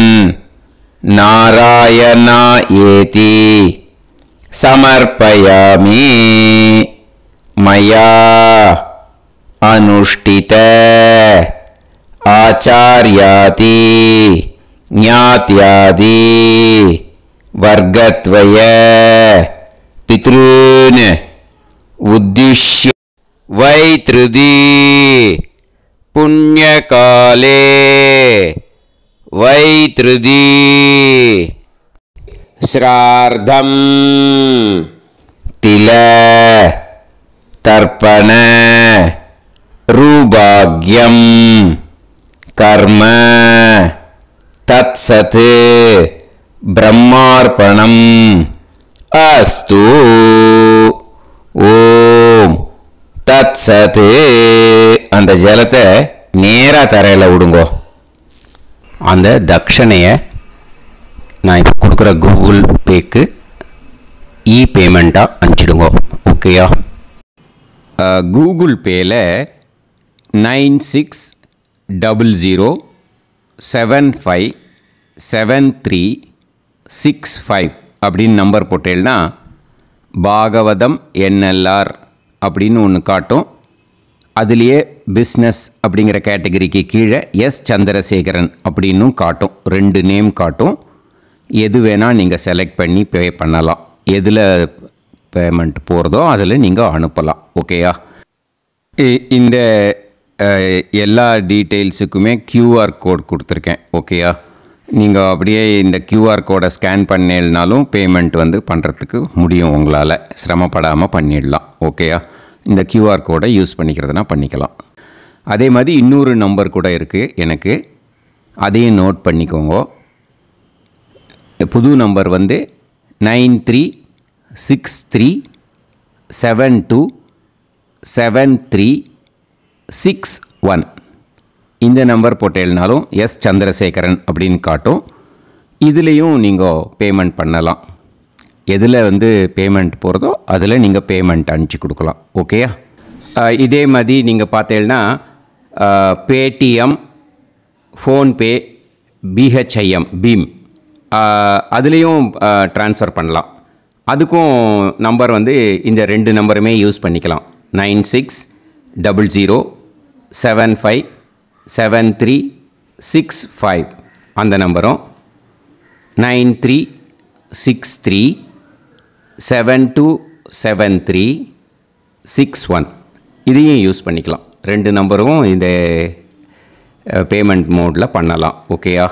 नारायणायेति समर्पयामि मया अनुष्ठित आचार्यादि ज्ञात्यादि वर्गद्वय पितॄन् उद्दिश्य वैतृदी पुण्यकाले वैतृदी श्राद्धं तिल तर्पण रुभाग्यं कर्म तत्सत् ब्रह्मार्पणम् अस्तु. ஓம் தத்சத். அந்த ஜலத்தை நேராக தரையில் விடுங்கோ. அந்த தட்சணையை நான் இப்போ கொடுக்குற கூகுள் பேக்கு பேமெண்ட்டாக அனுப்பிச்சிடுங்க. ஓகேயா? கூகுள் பேயில் 9600757365 அப்படின்னு நம்பர் போட்டேன்னா பாகவதம் NLR அப்படின்னு ஒன்று காட்டும். அதுலேயே பிஸ்னஸ் அப்படிங்கிற கேட்டகரிக்கு கீழே எஸ் சந்திரசேகரன் அப்படின்னும் காட்டும். 2 நேம் காட்டும். எது வேணால் நீங்கள் செலக்ட் பண்ணி பே பண்ணலாம். எதில் பேமெண்ட் போகிறதோ அதில் நீங்கள் அனுப்பலாம். ஓகேயா? இந்த எல்லா டீட்டெயில்ஸுக்குமே QR கோட் கொடுத்துருக்கேன். ஓகேயா? நீங்கள் அப்படியே இந்த QR கோடை ஸ்கேன் பண்ணேனாலும் பேமெண்ட் பண்ணுறதுக்கு முடியும். உங்களால் சிரமப்படாமல் பண்ணிடலாம். ஓகேயா? இந்த QR கோடை யூஸ் பண்ணிக்கிறதுனா பண்ணிக்கலாம். அதே மாதிரி இன்னொரு நம்பர் கூட இருக்குது எனக்கு. அதையும் நோட் பண்ணிக்கோங்க. புது நம்பர் 9363727361. இந்த நம்பர் போட்டேல்னாலும் எஸ் சந்திரசேகரன் அப்படின்னு காட்டும். இதுலேயும் நீங்கள் பேமெண்ட் பண்ணலாம். எதில் பேமெண்ட் போகிறதோ அதில் நீங்கள் பேமெண்ட் அனுப்பிச்சி கொடுக்கலாம். ஓகேயா? இதே மாதிரி நீங்கள் பார்த்தேன்னா பேடிஎம், ஃபோன்பே, BHIM பீம் அதுலேயும் ட்ரான்ஸ்ஃபர் பண்ணலாம். அதுக்கும் நம்பர் வந்து இந்த 2 நம்பருமே யூஸ் பண்ணிக்கலாம். 9600757365 அந்த நம்பரும் 9363727361 இதையும் யூஸ் பண்ணிக்கலாம். 2 நம்பரும் இந்த பேமெண்ட் மோடில் பண்ணலாம். ஓகேயா?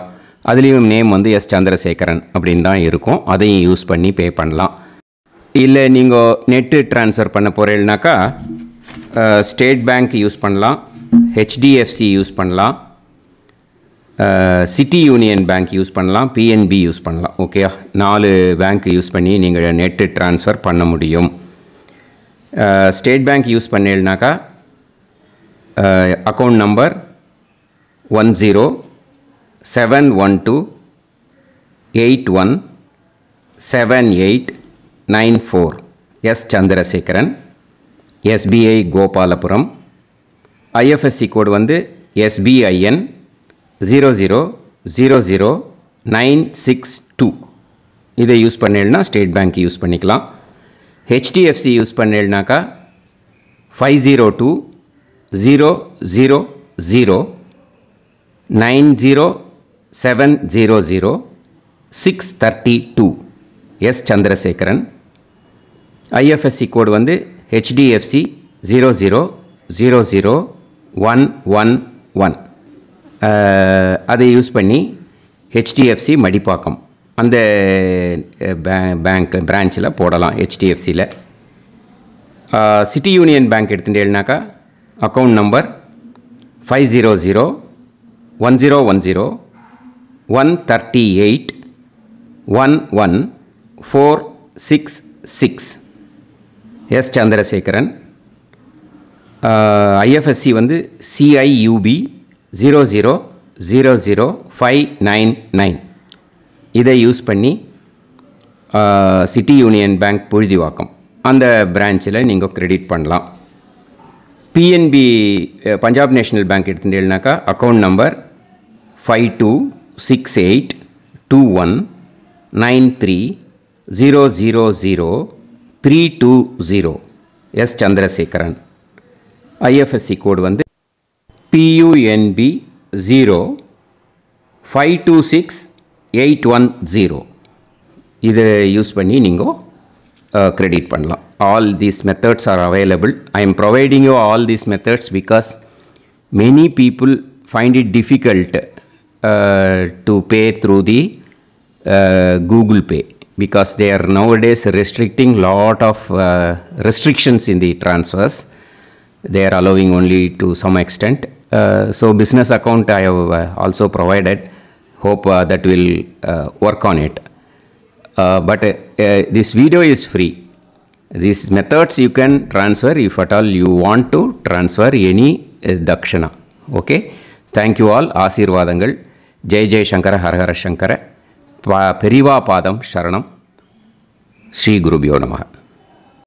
அதுலேயும் நேம் வந்து எஸ் சந்திரசேகரன் அப்படின்னு தான் இருக்கும். அதையும் யூஸ் பண்ணி பே பண்ணலாம். இல்லை நீங்கள் நெட்டு ட்ரான்ஸ்ஃபர் பண்ண போகிறீங்கனாக்கா ஸ்டேட் பேங்க் யூஸ் பண்ணலாம், ஹெச்டிஎஃப்சி யூஸ் பண்ணலாம், சிட்டி யூனியன் பேங்க் யூஸ் பண்ணலாம், பிஎன்பி யூஸ் பண்ணலாம். ஓகேயா? 4 பேங்க் யூஸ் பண்ணி நீங்கள் நெட்டு ட்ரான்ஸ்ஃபர் பண்ண முடியும். ஸ்டேட் பேங்க் யூஸ் பண்ணீங்கனாக்கா account number 1071281789 S Chandrasekaran, SBI Gopalapuram. IFSC code வந்து SBIN 0000962. இதை யூஸ் பண்ணீங்கன்னா ஸ்டேட் பேங்க் யூஸ் பண்ணிக்கலாம். ஹெச்டிஎஃப்சி யூஸ் பண்ணீங்கனாக்கா 5020090700 எஸ் சந்திரசேகரன். ஐஎஃப்எஸ்சி கோடு வந்து HDFC 0000111. அதை யூஸ் பண்ணி HDFC மடிப்பாக்கம் அந்த பேங்க் பிரான்ச்சில் போடலாம். HDFCயில் சிட்டி யூனியன் பேங்க் எடுத்துட்டேன்னாக்கா account number 5001010381146 S Chandrasekaran. IFSC வந்து CIUB 0000599. இதை யூஸ் பண்ணி சிட்டி யூனியன் பேங்க் புழுதிவாக்கம் அந்த பிரான்ச்சில் நீங்கள் கிரெடிட் பண்ணலாம். பிஎன்பி பஞ்சாப் நேஷ்னல் பேங்க் எடுத்துட்டேன்னாக்கா account number 52682193000320 S Chandrasekaran. IFSC code வந்து PUNB 0526810. இதை யூஸ் பண்ணி நீங்கள் credit பண்ணலாம். All these methods are available. I am providing you all these methods because many people find it difficult to pay through the Google Pay because they are nowadays restricting lot of restrictions in the transfers. They are allowing only to some extent. So business account I have also provided. Hope that will work on it. But this video is free. These methods you can transfer if at all you want to transfer any dakshana. Okay. Thank you all. Aasirvadangal. Jai Jai Shankara Har Har Shankara. Periva Padam Sharanam. Shri Gurubhyo Namaha.